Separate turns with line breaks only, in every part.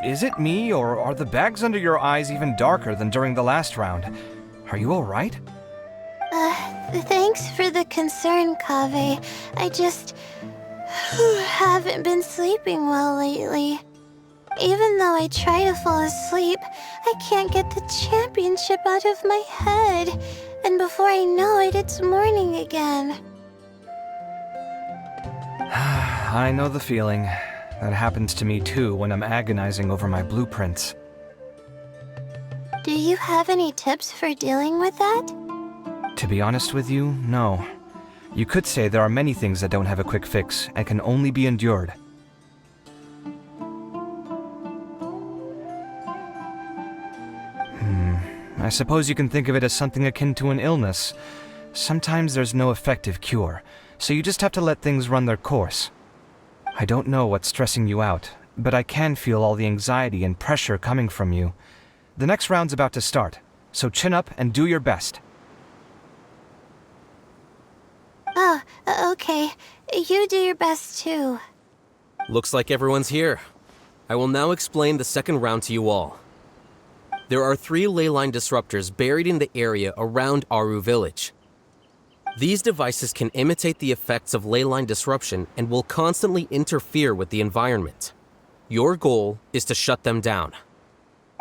Is it me, or are the bags under your eyes even darker than during the last round? Are you alright?
Thanks for the concern, Kaveh. I just haven't been sleeping well lately. Even though I try to fall asleep, I can't get the championship out of my head. And before I know it, it's morning again.
I know the feeling. That happens to me too when I'm agonizing over my blueprints.
Do you have any tips for dealing with that?
To be honest with you, no. You could say there are many things that don't have a quick fix and can only be endured. I suppose you can think of it as something akin to an illness. Sometimes there's no effective cure, so you just have to let things run their course. I don't know what's stressing you out, but I can feel all the anxiety and pressure coming from you. The next round's about to start, so chin up and do your best.
Oh, okay. You do your best too.
Looks like everyone's here. I will now explain the second round to you all. There are 3 ley line disruptors buried in the area around Aru Village. These devices can imitate the effects of ley line disruption and will constantly interfere with the environment. Your goal is to shut them down.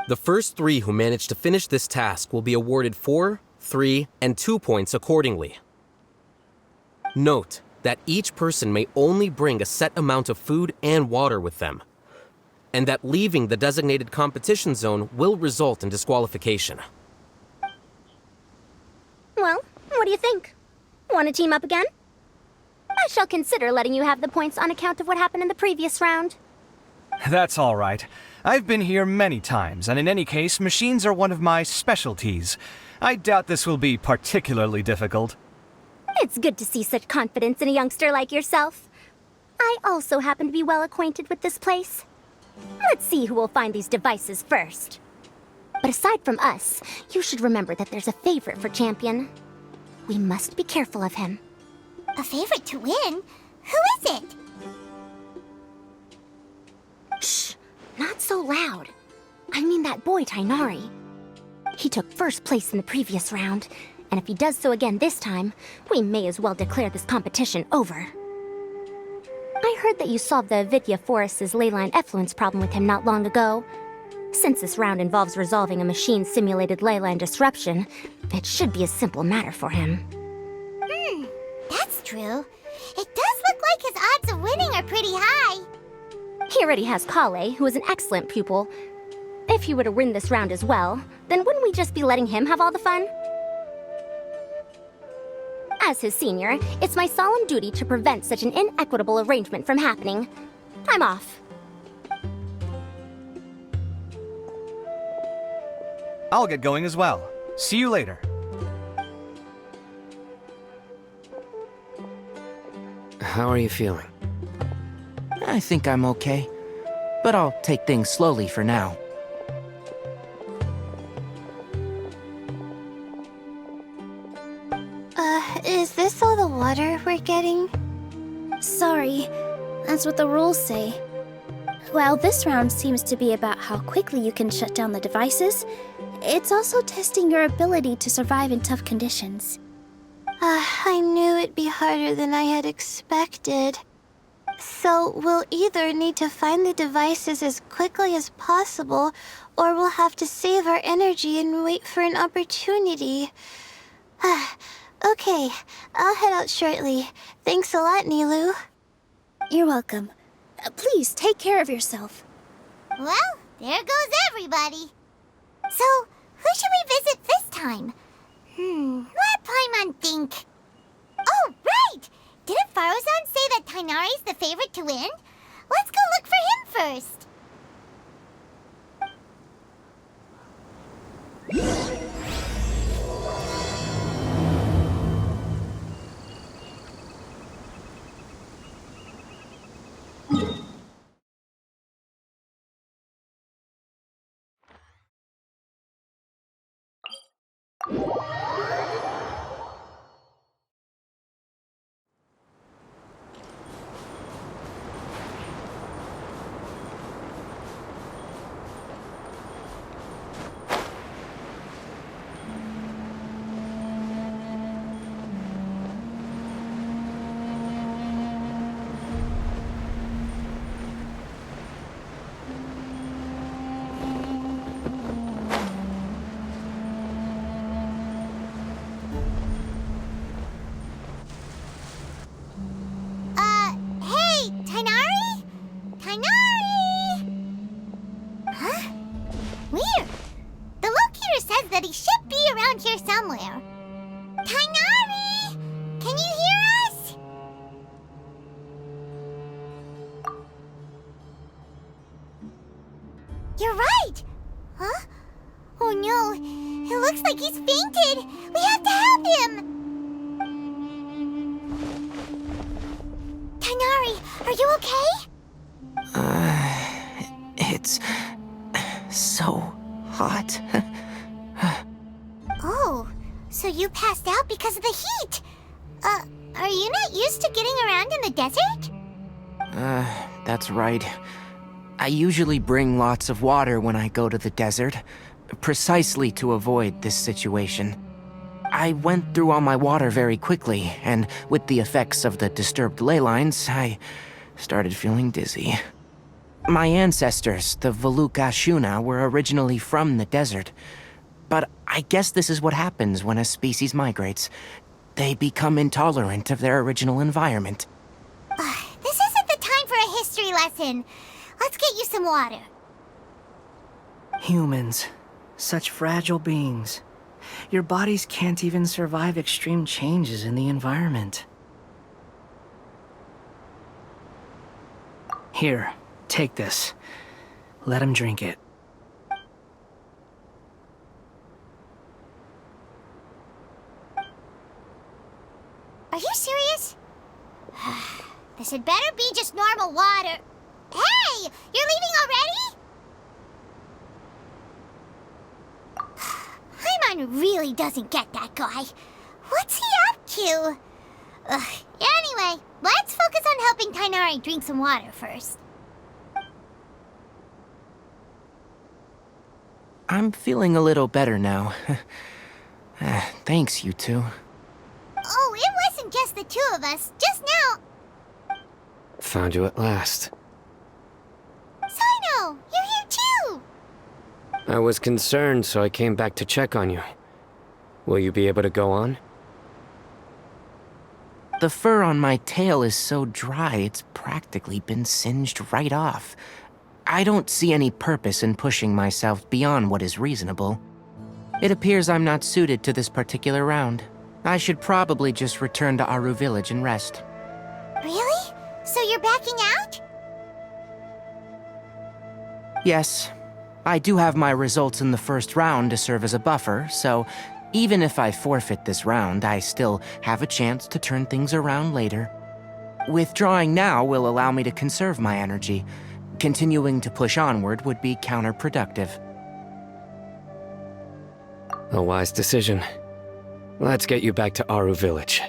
The first 3 who manage to finish this task will be awarded 4, 3, and 2 points accordingly. Note that each person may only bring a set amount of food and water with them, and that leaving the designated competition zone will result in disqualification.
Well, what do you think? Want to team up again? I shall consider letting you have the points on account of what happened in the previous round.
That's all right. I've been here many times, and in any case, machines are one of my specialties. I doubt this will be particularly difficult.
It's good to see such confidence in a youngster like yourself. I also happen to be well acquainted with this place. Let's see who will find these devices first. But aside from us, you should remember that there's a favorite for Champion. We must be careful of him.
A favorite to win? Who is it?
Shh! Not so loud. I mean that boy, Tainari. He took first place in the previous round, and if he does so again this time, we may as well declare this competition over. I heard that you solved the Avidya Forest's leyline effluence problem with him not long ago. Since this round involves resolving a machine-simulated leyline disruption, it should be a simple matter for him.
That's true. It does look like his odds of winning are pretty high.
He already has Kale, who is an excellent pupil. If he were to win this round as well, then wouldn't we just be letting him have all the fun? As his senior, it's my solemn duty to prevent such an inequitable arrangement from happening. I'm off.
I'll get going as well. See you later.
How are you feeling? I think I'm okay, but I'll take things slowly for now.
Is this all the water we're getting?
Sorry, that's what the rules say. While this round seems to be about how quickly you can shut down the devices, it's also testing your ability to survive in tough conditions.
I knew it'd be harder than I had expected. So we'll either need to find the devices as quickly as possible, or we'll have to save our energy and wait for an opportunity. Okay, I'll head out shortly. Thanks a lot, Nilu.
You're welcome. Please take care of yourself.
Well, there goes everybody. So, who should we visit this time? Let Paimon think. Oh, right! Didn't Farozan say that Tainari's the favorite to win? Let's go look for him first. wanted! We have to help him! Tainari, are you okay?
It's so hot.
Oh, so you passed out because of the heat? Are you not used to getting around in the desert?
That's right. I usually bring lots of water when I go to the desert, precisely to avoid this situation. I went through all my water very quickly, and with the effects of the disturbed ley lines, I started feeling dizzy. My ancestors, the Valuk-Ashuna, were originally from the desert. But I guess this is what happens when a species migrates. They become intolerant of their original environment.
This isn't the time for a history lesson. Let's get you some water.
Humans. Such fragile beings. Your bodies can't even survive extreme changes in the environment. Here, take this. Let him drink it.
Are you serious? This had better be just normal water. Hey! You're leaving already? Paimon really doesn't get that guy. What's he up to? Anyway, let's focus on helping Tainari drink some water first.
I'm feeling a little better now. Thanks, you two.
Oh, it wasn't just the two of us. Just now.
Found you at last.
Sino, you're here too.
I was concerned, so I came back to check on you. Will you be able to go on?
The fur on my tail is so dry, it's practically been singed right off. I don't see any purpose in pushing myself beyond what is reasonable. It appears I'm not suited to this particular round. I should probably just return to Aru Village and rest.
Really? So you're backing out?
Yes. I do have my results in the first round to serve as a buffer, so even if I forfeit this round, I still have a chance to turn things around later. Withdrawing now will allow me to conserve my energy. Continuing to push onward would be counterproductive.
A wise decision. Let's get you back to Aru Village.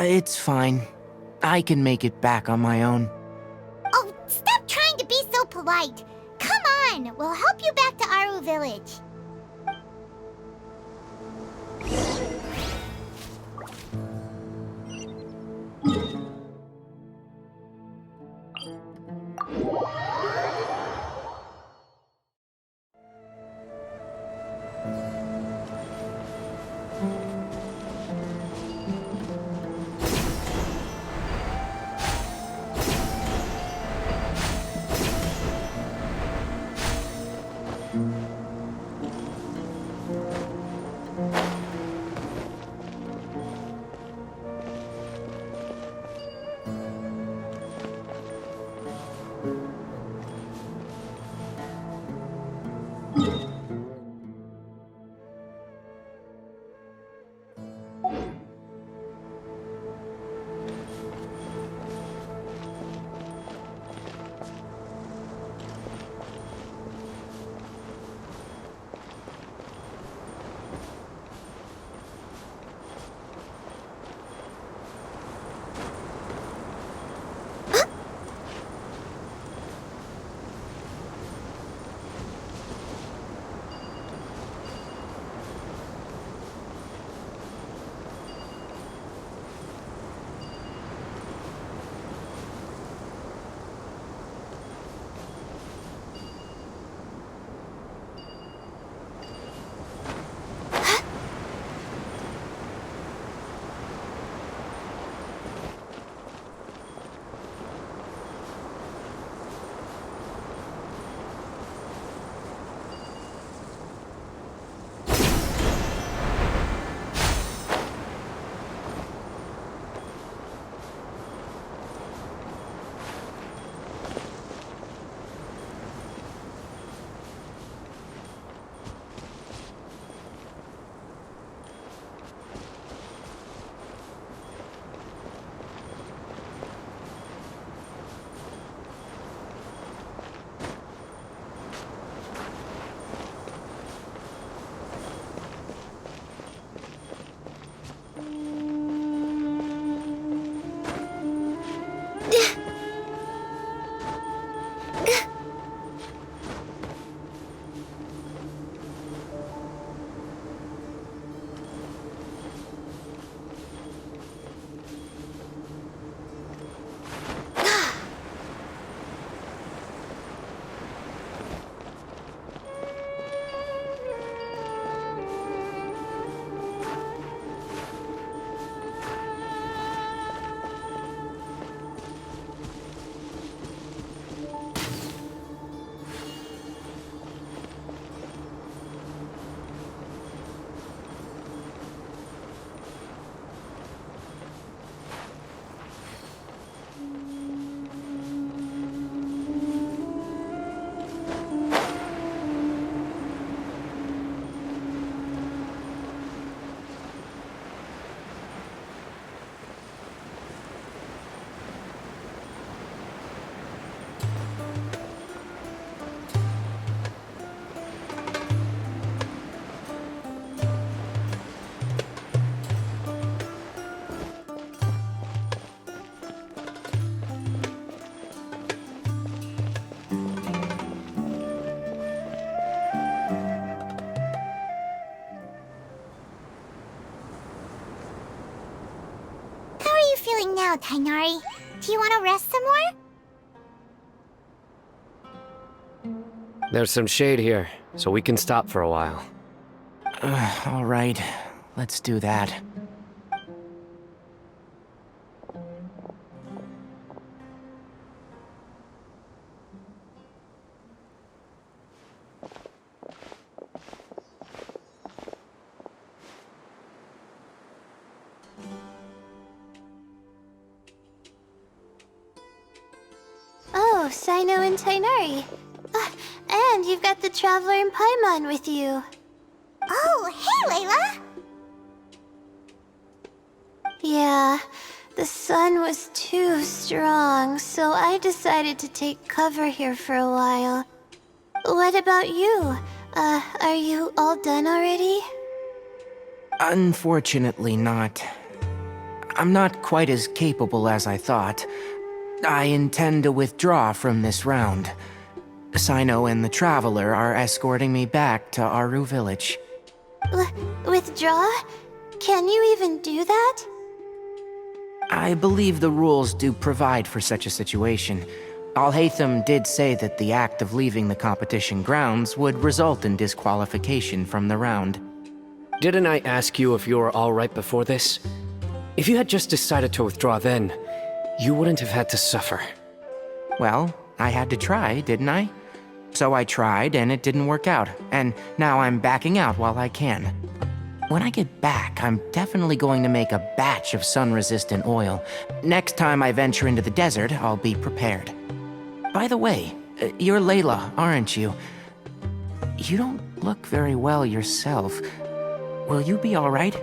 It's fine. I can make it back on my own.
Oh, stop trying to be so polite. Come on, we'll help you back to Aru Village. feeling now, Tainari? Do you want to rest some more?
There's some shade here, so we can stop for a while.
All right, let's do that.
Oh, Sino and Tainari. And you've got the Traveler and Paimon with you.
Oh, hey, Layla!
Yeah, the sun was too strong, so I decided to take cover here for a while. What about you? Are you all done already?
Unfortunately not. I'm not quite as capable as I thought. I intend to withdraw from this round. Sino and the Traveler are escorting me back to Aru Village.
Withdraw? Can you even do that?
I believe the rules do provide for such a situation. Alhaitham did say that the act of leaving the competition grounds would result in disqualification from the round.
Didn't I ask you if you were alright before this? If you had just decided to withdraw then, you wouldn't have had to suffer.
Well, I had to try, didn't I? So I tried, and it didn't work out, and now I'm backing out while I can. When I get back, I'm definitely going to make a batch of sun-resistant oil. Next time I venture into the desert, I'll be prepared. By the way, you're Layla, aren't you? You don't look very well yourself. Will you be alright?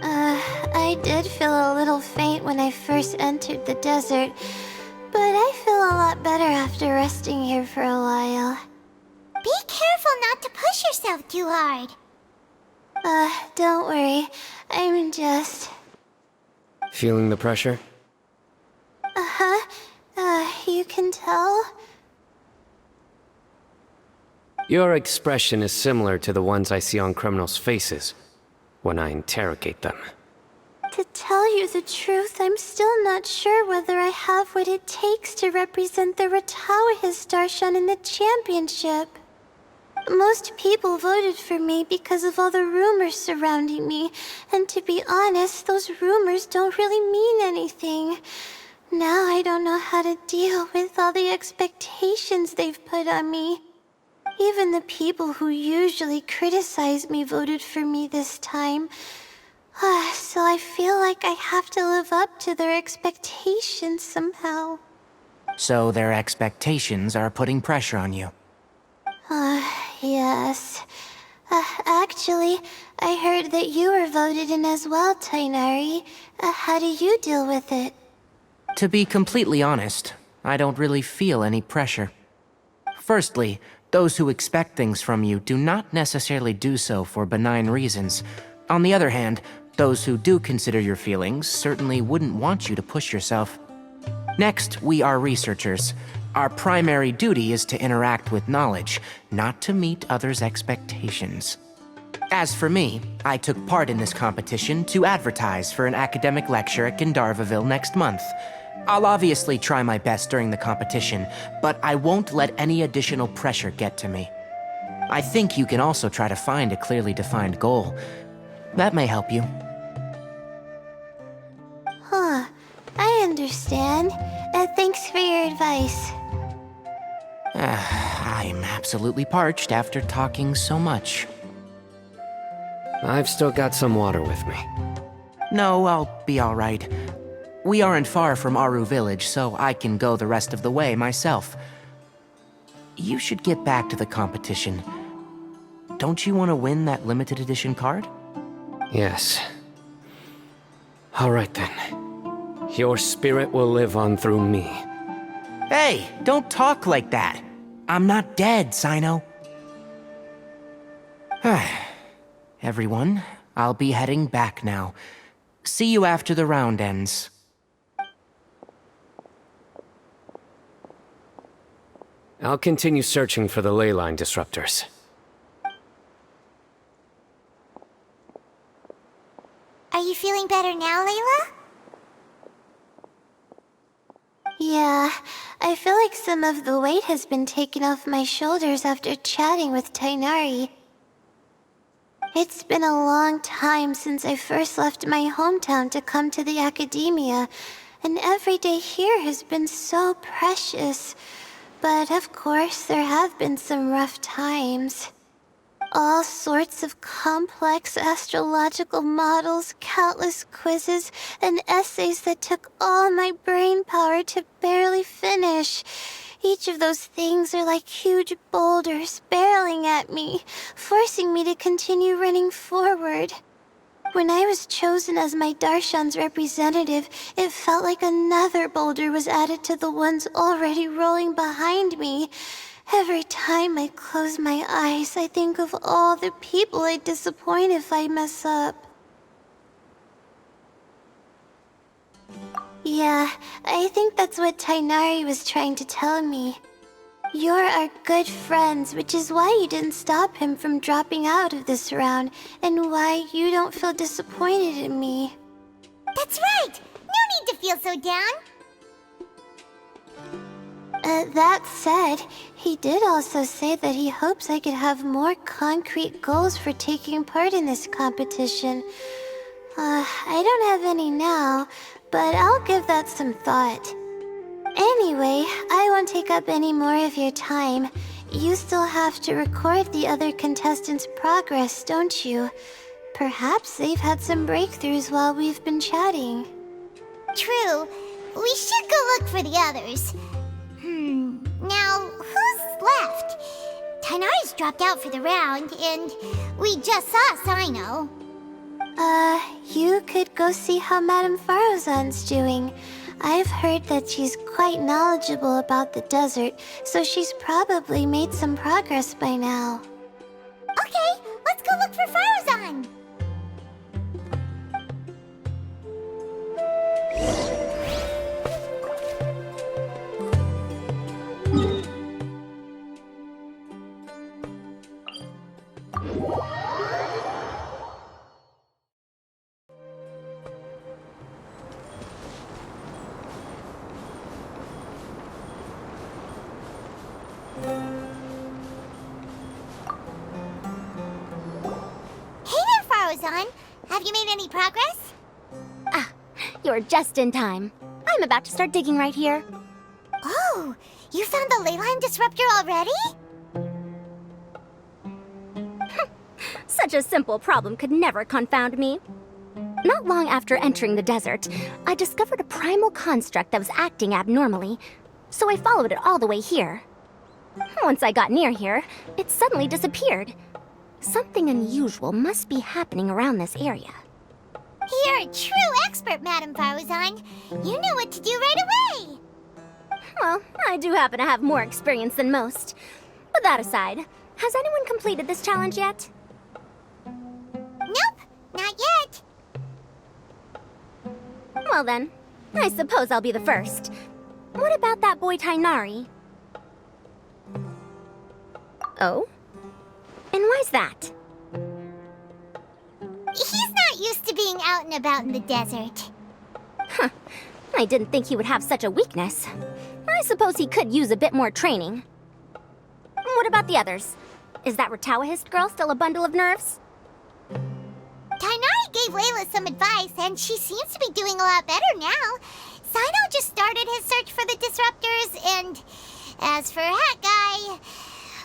I did feel a little faint when I first entered the desert, but I feel a lot better after resting here for a while.
Be careful not to push yourself too hard.
Don't worry. I'm just...
Feeling the pressure?
You can tell?
Your expression is similar to the ones I see on criminals' faces when I interrogate them.
To tell you the truth, I'm still not sure whether I have what it takes to represent the Ratawa Starshan in the championship. Most people voted for me because of all the rumors surrounding me, and to be honest, those rumors don't really mean anything. Now I don't know how to deal with all the expectations they've put on me. Even the people who usually criticize me voted for me this time. So I feel like I have to live up to their expectations somehow.
So their expectations are putting pressure on you.
Yes. Actually, I heard that you were voted in as well, Tainari. How do you deal with it?
To be completely honest, I don't really feel any pressure. Firstly, those who expect things from you do not necessarily do so for benign reasons. On the other hand, those who do consider your feelings certainly wouldn't want you to push yourself. Next, we are researchers. Our primary duty is to interact with knowledge, not to meet others' expectations. As for me, I took part in this competition to advertise for an academic lecture at Gandharvaville next month. I'll obviously try my best during the competition, but I won't let any additional pressure get to me. I think you can also try to find a clearly defined goal. That may help you.
I understand. Thanks for your advice.
I'm absolutely parched after talking so much.
I've still got some water with me.
No, I'll be alright. We aren't far from Aru Village, so I can go the rest of the way myself. You should get back to the competition. Don't you want to win that limited edition card?
Yes. Alright then. Your spirit will live on through me.
Hey, don't talk like that. I'm not dead, Sino. Everyone, I'll be heading back now. See you after the round ends.
I'll continue searching for the ley line disruptors.
Are you feeling better now, Layla?
Yeah, I feel like some of the weight has been taken off my shoulders after chatting with Tainari. It's been a long time since I first left my hometown to come to the academia, and every day here has been so precious. But of course, there have been some rough times. All sorts of complex astrological models, countless quizzes, and essays that took all my brain power to barely finish. Each of those things are like huge boulders barreling at me, forcing me to continue running forward. When I was chosen as my Darshan's representative, it felt like another boulder was added to the ones already rolling behind me. Every time I close my eyes, I think of all the people I'd disappoint if I mess up. Yeah, I think that's what Tainari was trying to tell me. You're our good friends, which is why you didn't stop him from dropping out of this round, and why you don't feel disappointed in me.
That's right! No need to feel so down!
That said, he did also say that he hopes I could have more concrete goals for taking part in this competition. I don't have any now, but I'll give that some thought. Anyway, I won't take up any more of your time. You still have to record the other contestants' progress, don't you? Perhaps they've had some breakthroughs while we've been chatting.
True. We should go look for the others. Now, who's left? Tainari's dropped out for the round, and we just saw Sino.
You could go see how Madame Farozan's doing. I've heard that she's quite knowledgeable about the desert, so she's probably made some progress by now.
Okay, let's go look for Farozan. Have you made any progress?
You're just in time. I'm about to start digging right here.
Oh, you found the leyline disruptor already?
Such a simple problem could never confound me. Not long after entering the desert, I discovered a primal construct that was acting abnormally, so I followed it all the way here. Once I got near here, it suddenly disappeared. Something unusual must be happening around this area.
You're a true expert, Madame Farozan. You knew what to do right away.
Well, I do happen to have more experience than most. But that aside, has anyone completed this challenge yet?
Nope, not yet.
Well then, I suppose I'll be the first. What about that boy Tainari? Oh? And why's that?
He's not used to being out and about in the desert.
I didn't think he would have such a weakness. I suppose he could use a bit more training. What about the others? Is that Ratawahist girl still a bundle of nerves?
Tainari gave Layla some advice, and she seems to be doing a lot better now. Sino just started his search for the disruptors, and as for Hat Guy,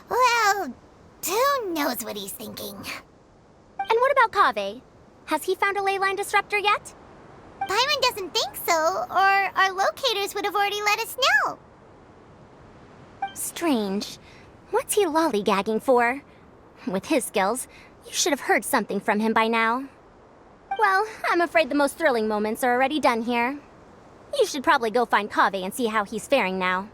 well, who knows what he's thinking.
And what about Kaveh? Has he found a leyline disruptor yet?
Paimon doesn't think so, or our locators would have already let us know.
Strange. What's he lollygagging for? With his skills, you should have heard something from him by now. Well, I'm afraid the most thrilling moments are already done here. You should probably go find Kaveh and see how he's faring now.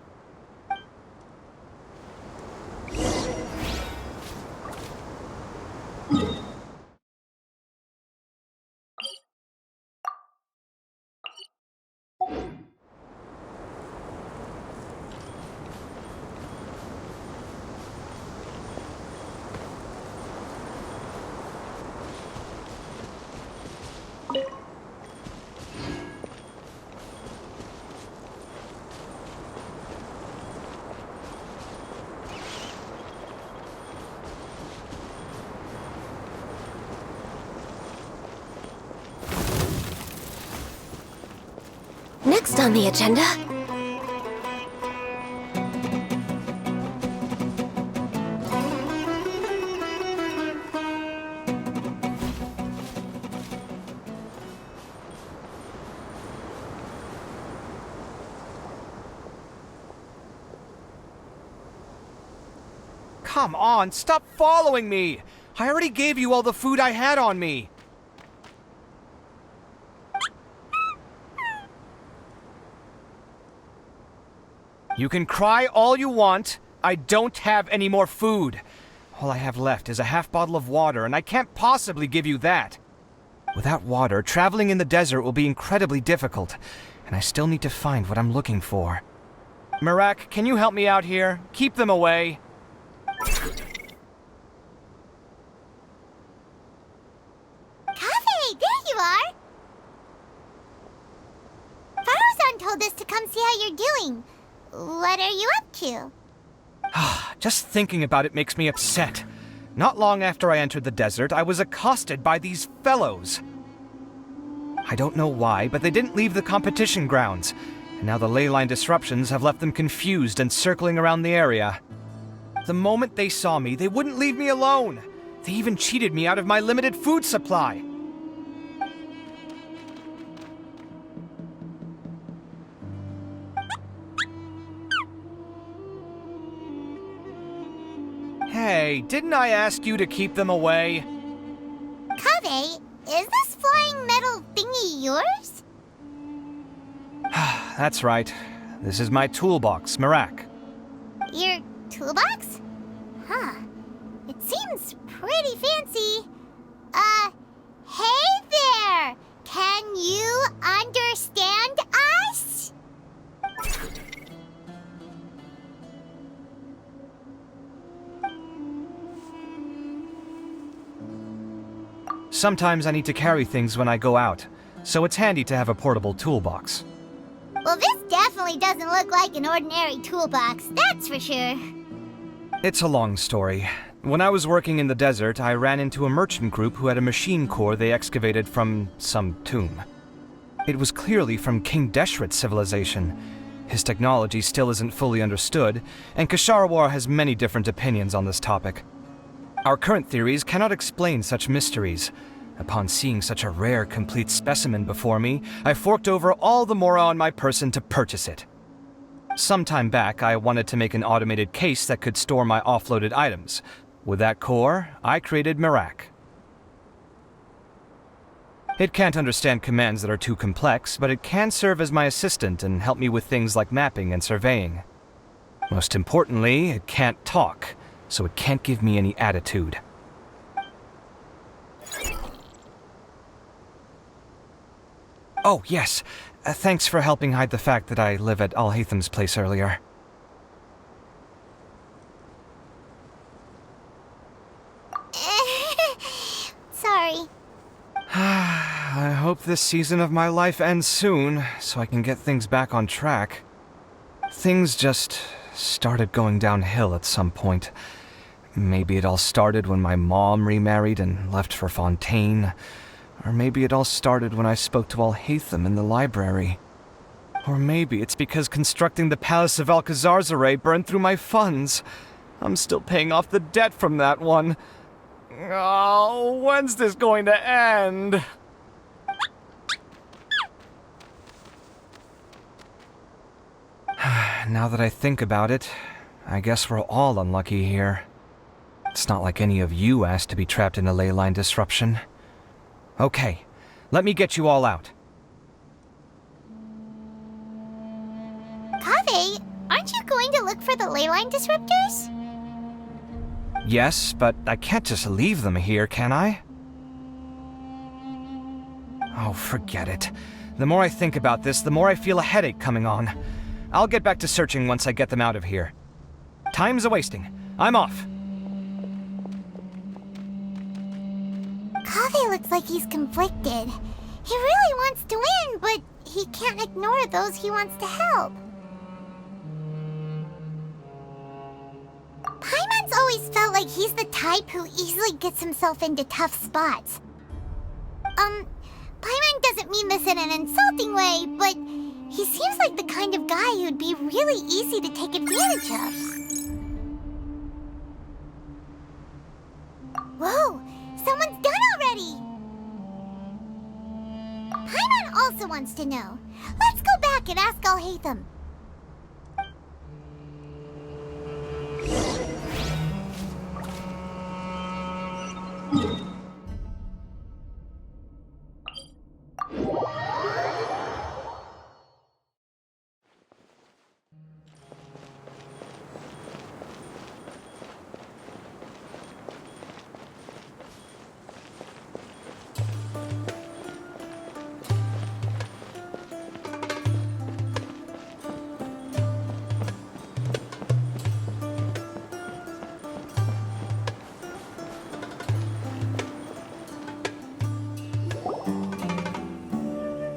next on the agenda?
Come on, stop following me! I already gave you all the food I had on me. You can cry all you want. I don't have any more food. All I have left is a half bottle of water, and I can't possibly give you that. Without water, traveling in the desert will be incredibly difficult, and I still need to find what I'm looking for. Marak, can you help me out here? Keep them away.
Kaveh, there you are! Farozan told us to come see how you're doing. What are you up to?
Just thinking about it makes me upset. Not long after I entered the desert, I was accosted by these fellows. I don't know why, but they didn't leave the competition grounds, and now the ley line disruptions have left them confused and circling around the area. The moment they saw me, they wouldn't leave me alone. They even cheated me out of my limited food supply. Hey, didn't I ask you to keep them away?
Kaveh, is this flying metal thingy yours?
That's right. This is my toolbox, Marak.
Your toolbox? Huh. It seems pretty fancy. Hey there! Can you understand us?
Sometimes I need to carry things when I go out, so it's handy to have a portable toolbox.
Well, this definitely doesn't look like an ordinary toolbox, that's for sure.
It's a long story. When I was working in the desert, I ran into a merchant group who had a machine core they excavated from some tomb. It was clearly from King Deshret's civilization. His technology still isn't fully understood, and Kasharawar has many different opinions on this topic. Our current theories cannot explain such mysteries. Upon seeing such a rare, complete specimen before me, I forked over all the mora on my person to purchase it. Some time back, I wanted to make an automated case that could store my offloaded items. With that core, I created Marak. It can't understand commands that are too complex, but it can serve as my assistant and help me with things like mapping and surveying. Most importantly, it can't talk, so it can't give me any attitude. Oh, yes. Thanks for helping hide the fact that I live at Al-Haytham's place earlier.
Sorry.
I hope this season of my life ends soon, so I can get things back on track. Things just started going downhill at some point. Maybe it all started when my mom remarried and left for Fontaine. Or maybe it all started when I spoke to Al-Haytham in the library. Or maybe it's because constructing the Palace of Alcazarzaray burned through my funds. I'm still paying off the debt from that one. Oh, when's this going to end? Now that I think about it, I guess we're all unlucky here. It's not like any of you asked to be trapped in a ley line disruption. Okay, let me get you all out.
Kaveh, aren't you going to look for the ley line disruptors?
Yes, but I can't just leave them here, can I? Oh, forget it. The more I think about this, the more I feel a headache coming on. I'll get back to searching once I get them out of here. Time's a-wasting. I'm off.
Kaveh looks like he's conflicted. He really wants to win, but he can't ignore those he wants to help. Paimon's always felt like he's the type who easily gets himself into tough spots. Paimon doesn't mean this in an insulting way, but He seems like the kind of guy who'd be really easy to take advantage of. Whoa! Someone's done already! Paimon also wants to know. Let's go back and ask Alhaitham.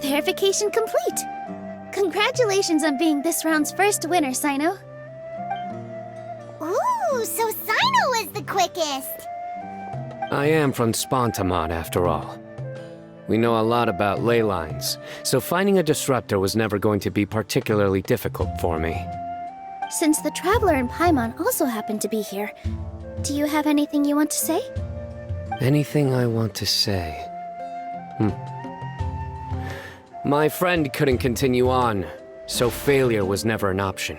Verification complete! Congratulations on being this round's first winner, Sino.
Ooh, so Sino was the quickest!
I am from Spontamon, after all. We know a lot about ley lines, so finding a disruptor was never going to be particularly difficult for me.
Since the Traveler and Paimon also happen to be here, do you have anything you want to say?
Anything I want to say? My friend couldn't continue on, so failure was never an option.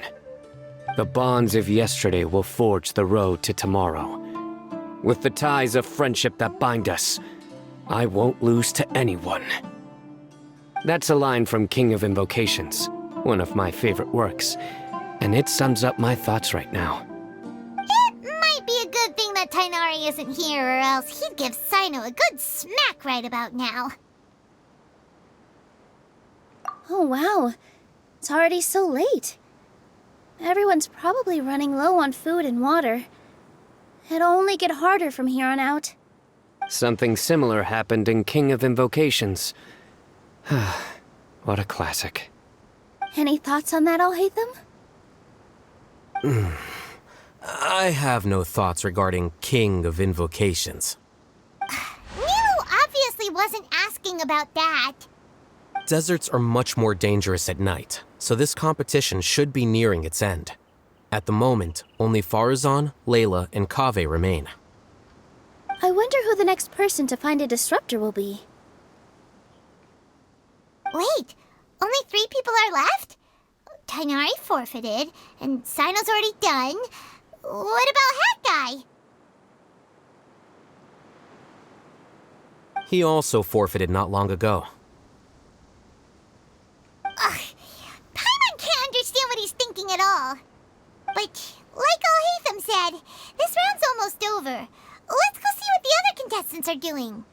The bonds of yesterday will forge the road to tomorrow. With the ties of friendship that bind us, I won't lose to anyone. That's a line from King of Invocations, one of my favorite works, and it sums up my thoughts right now.
It might be a good thing that Tainari isn't here, or else he'd give Sino a good smack right about now.
Oh wow, it's already so late. Everyone's probably running low on food and water. It'll only get harder from here on out.
Something similar happened in King of Invocations. What a classic.
Any thoughts on that, Alhaitham?
I have no thoughts regarding King of Invocations.
Milu obviously wasn't asking about that.
Deserts are much more dangerous at night, so this competition should be nearing its end. At the moment, only Farazan, Layla, and Kaveh remain.
I wonder who the next person to find a disruptor will be.
Wait, only 3 people are left? Tainari forfeited, and Sino's already done. What about Hat Guy?
He also forfeited not long ago.
Ugh, Paimon can't understand what he's thinking at all. But, like Alhaitham said, this round's almost over. Let's go see what the other contestants are doing.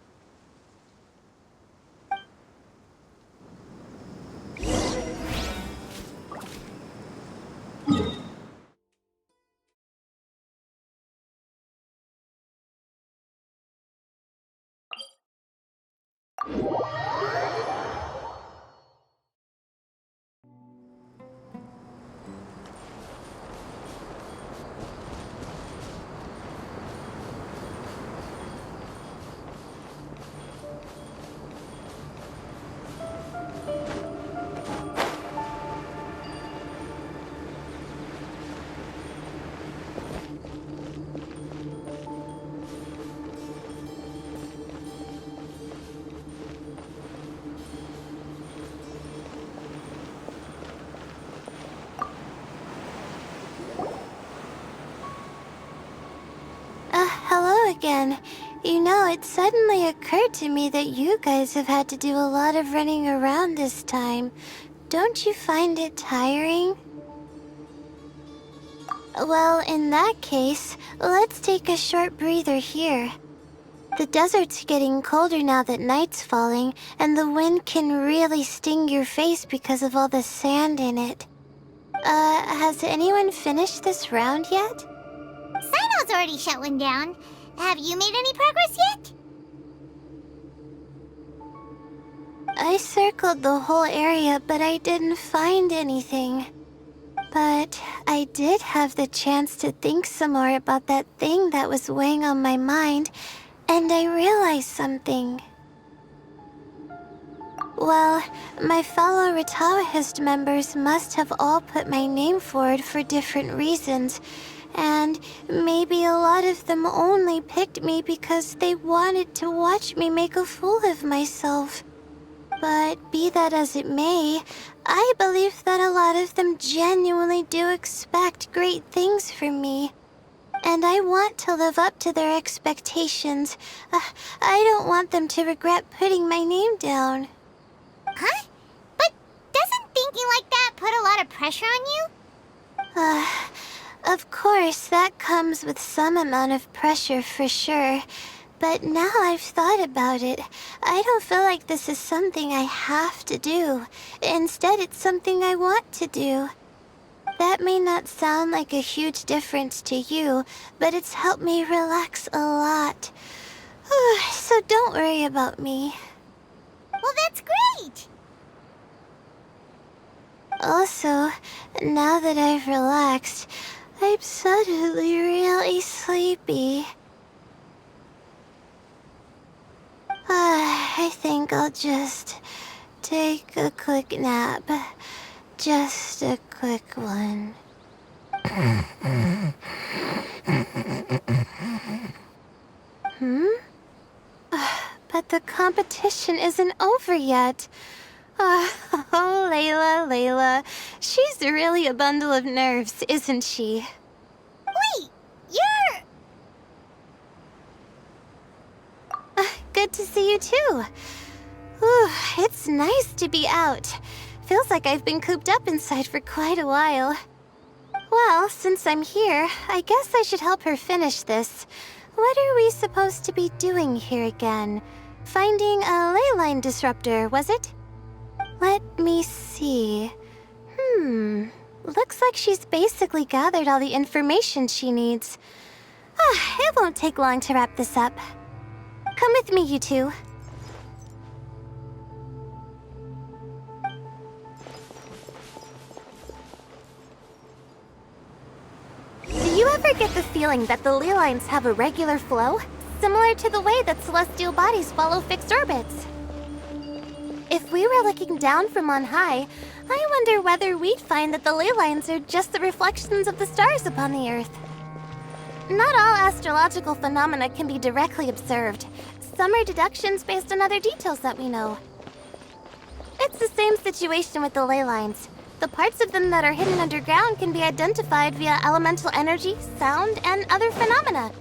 Hello again. You know, it suddenly occurred to me that you guys have had to do a lot of running around this time. Don't you find it tiring? Well, in that case, let's take a short breather here. The desert's getting colder now that night's falling, and the wind can really sting your face because of all the sand in it. Has anyone finished this round yet?
Sino's already shut one down. Have you made any progress yet?
I circled the whole area, but I didn't find anything. But I did have the chance to think some more about that thing that was weighing on my mind, and I realized something. Well, my fellow Ritaohist members must have all put my name forward for different reasons, and maybe a lot of them only picked me because they wanted to watch me make a fool of myself. But be that as it may, I believe that a lot of them genuinely do expect great things from me. And I want to live up to their expectations. I don't want them to regret putting my name down.
Huh? But doesn't thinking like that put a lot of pressure on you?
Of course, that comes with some amount of pressure for sure. But now I've thought about it, I don't feel like this is something I have to do. Instead, it's something I want to do. That may not sound like a huge difference to you, but it's helped me relax a lot. So don't worry about me.
Well, that's great!
Also, now that I've relaxed, I'm suddenly really sleepy. I think I'll just take a quick nap. Just a quick one. But the competition isn't over yet. Oh, Layla. She's really a bundle of nerves, isn't she?
Wait, you're...
Good to see you too. It's nice to be out. Feels like I've been cooped up inside for quite a while. Well, since I'm here, I guess I should help her finish this. What are we supposed to be doing here again? Finding a ley line disruptor, was it? Let me see. Looks like she's basically gathered all the information she needs. It won't take long to wrap this up. Come with me, you two. Do you ever get the feeling that the ley lines have a regular flow? Similar to the way that celestial bodies follow fixed orbits? If we were looking down from on high, I wonder whether we'd find that the ley lines are just the reflections of the stars upon the Earth. Not all astrological phenomena can be directly observed. Some are deductions based on other details that we know. It's the same situation with the ley lines. The parts of them that are hidden underground can be identified via elemental energy, sound, and other phenomena.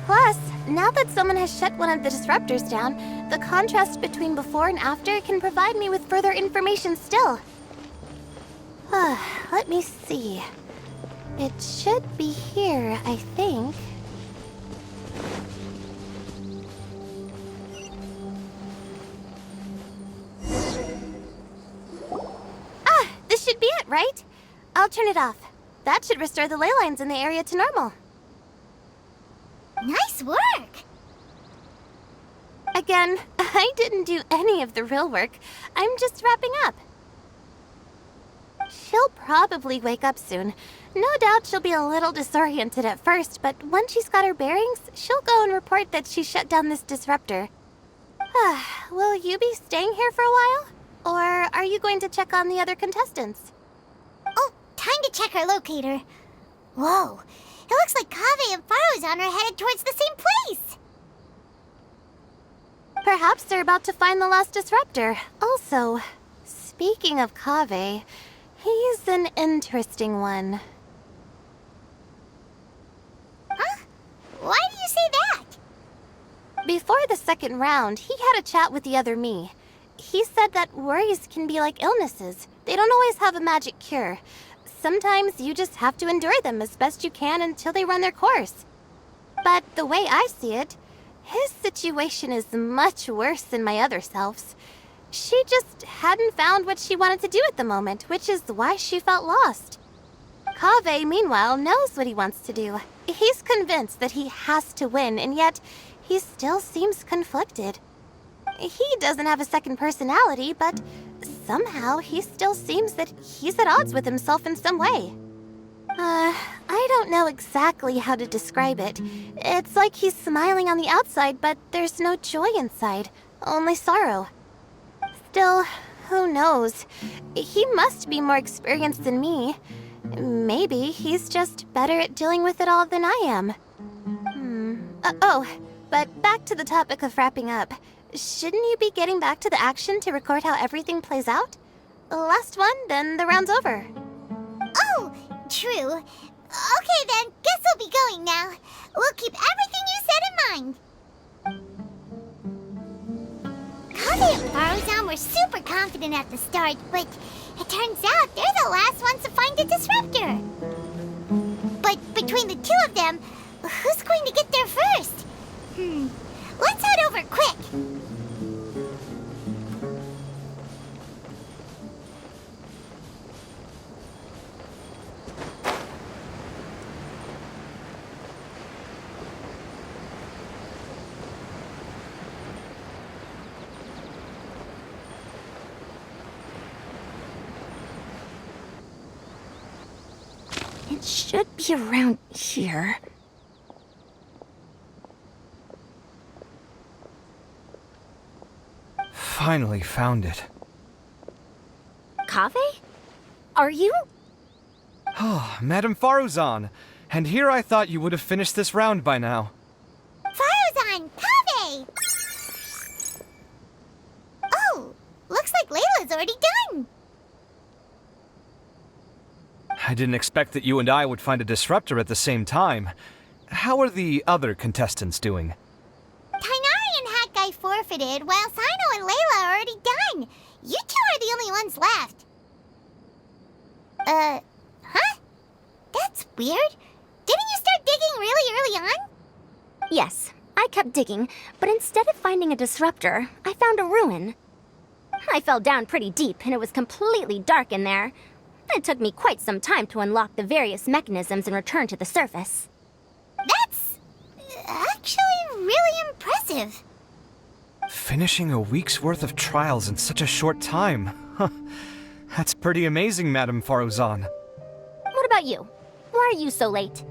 Plus, now that someone has shut one of the disruptors down, the contrast between before and after can provide me with further information still. Let me see. It should be here, I think. This should be it, right? I'll turn it off. That should restore the ley lines in the area to normal.
Nice work!
Again, I didn't do any of the real work. I'm just wrapping up. She'll probably wake up soon. No doubt she'll be a little disoriented at first, but once she's got her bearings, she'll go and report that she shut down this disruptor. Will you be staying here for a while? Or are you going to check on the other contestants?
Oh, time to check our locator. Whoa, it looks like Kaveh and Farozan are headed towards the same place.
Perhaps they're about to find the lost disruptor. Also, speaking of Kaveh, he's an interesting one.
Huh? Why do you say that?
Before the second round, he had a chat with the other me. He said that worries can be like illnesses. They don't always have a magic cure. Sometimes you just have to endure them as best you can until they run their course. But the way I see it, his situation is much worse than my other self's. She just hadn't found what she wanted to do at the moment, which is why she felt lost. Kaveh, meanwhile, knows what he wants to do. He's convinced that he has to win, and yet he still seems conflicted. He doesn't have a second personality, but somehow he still seems that he's at odds with himself in some way. I don't know exactly how to describe it. It's like he's smiling on the outside, but there's no joy inside, only sorrow. Still, who knows? He must be more experienced than me. Maybe he's just better at dealing with it all than I am. But back to the topic of wrapping up. Shouldn't you be getting back to the action to record how everything plays out? Last one, then the round's over.
Oh, true. Okay then, guess we'll be going now. We'll keep everything you said in mind. Kaze and Faruzan were super confident at the start, but it turns out they're the last ones to find the disruptor. But between the two of them, who's going to get there first? Let's head over quick.
It should be around here.
Finally found it.
Kaveh? Are you?
Oh, Madame Faruzan. And here I thought you would have finished this round by now.
Faruzan, Kabe! Oh, looks like Layla's already done.
I didn't expect that you and I would find a disruptor at the same time. How are the other contestants doing?
Tainari and Hat Guy forfeited, while Sino and Layla are already done. You two are the only ones left. Huh? That's weird. Didn't you start digging really early on?
Yes, I kept digging, but instead of finding a disruptor, I found a ruin. I fell down pretty deep, and it was completely dark in there. It took me quite some time to unlock the various mechanisms and return to the surface.
That's actually really impressive.
Finishing a week's worth of trials in such a short time. Huh. That's pretty amazing, Madame Faruzan.
What about you? Why are you so late?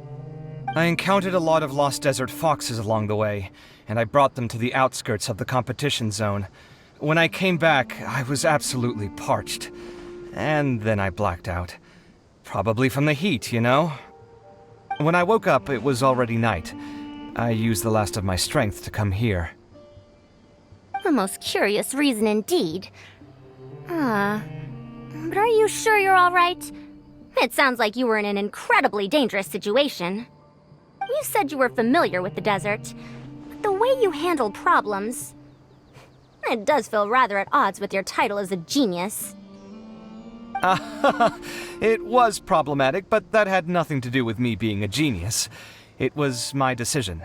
I encountered a lot of lost desert foxes along the way, and I brought them to the outskirts of the competition zone. When I came back, I was absolutely parched. And then I blacked out. Probably from the heat, you know? When I woke up, it was already night. I used the last of my strength to come here.
A most curious reason indeed. But are you sure you're all right? It sounds like you were in an incredibly dangerous situation. You said you were familiar with the desert, but the way you handle problems... It does feel rather at odds with your title as a genius.
It was problematic, but that had nothing to do with me being a genius. It was my decision.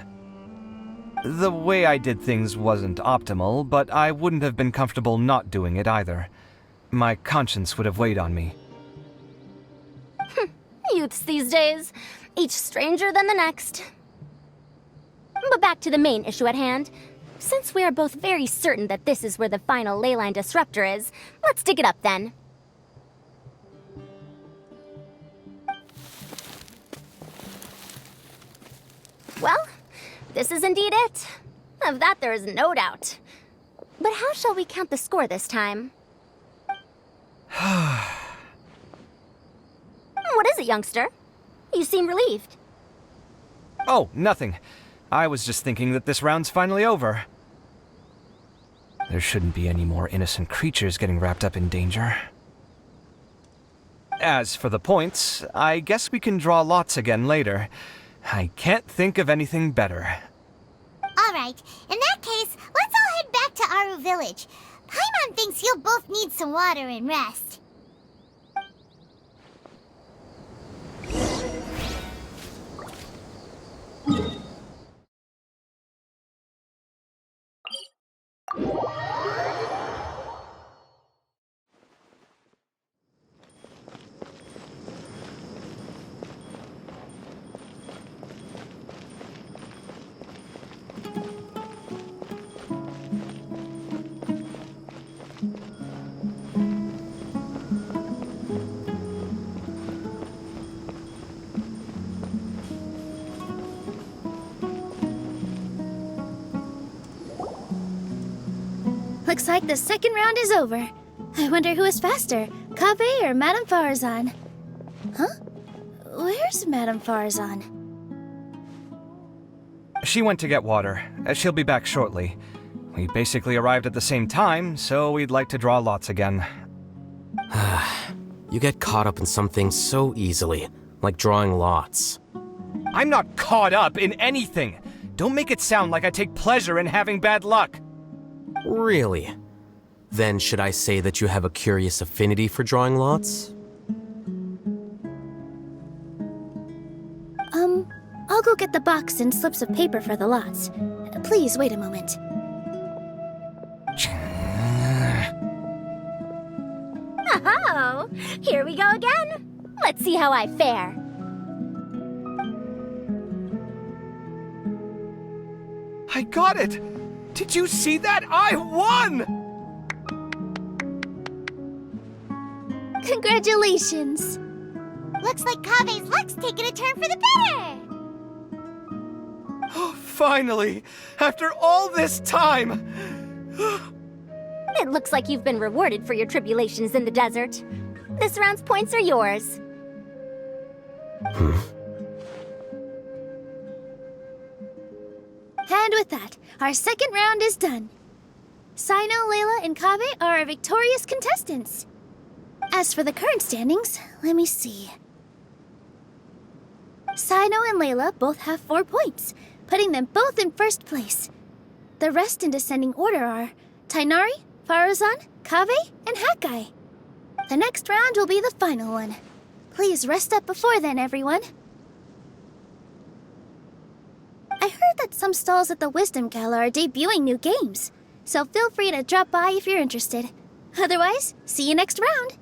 The way I did things wasn't optimal, but I wouldn't have been comfortable not doing it either. My conscience would have weighed on me.
Youths these days, each stranger than the next. But back to the main issue at hand. Since we are both very certain that this is where the final leyline disruptor is, let's dig it up then. Well, this is indeed it. Of that there is no doubt. But how shall we count the score this time? What is it, youngster? You seem relieved.
Oh, nothing. I was just thinking that this round's finally over. There shouldn't be any more innocent creatures getting wrapped up in danger. As for the points, I guess we can draw lots again later. I can't think of anything better.
Alright, in that case, let's all head back to Aru Village. Paimon thinks you'll both need some water and rest.
Looks like the second round is over. I wonder who is faster, Kaveh or Madame Farazan? Huh? Where's Madame Farazan?
She went to get water. She'll be back shortly. We basically arrived at the same time, so we'd like to draw lots again.
You get caught up in some things so easily, like drawing lots.
I'm not caught up in anything! Don't make it sound like I take pleasure in having bad luck!
Really? Then should I say that you have a curious affinity for drawing lots?
I'll go get the box and slips of paper for the lots. Please wait a moment.
Oh, here we go again. Let's see how I fare.
I got it! Did you see that? I won!
Congratulations!
Looks like Kaveh's luck's taking a turn for the better.
Oh, finally! After all this time!
It looks like you've been rewarded for your tribulations in the desert. This round's points are yours.
And with that, our second round is done. Sino, Layla, and Kaveh are our victorious contestants. As for the current standings, let me see. Sino and Layla both have 4 points, putting them both in first place. The rest in descending order are Tainari, Farazan, Kaveh, and Hakai. The next round will be the final one. Please rest up before then, everyone. I heard that some stalls at the Wisdom Gala are debuting new games, so feel free to drop by if you're interested. Otherwise, see you next round!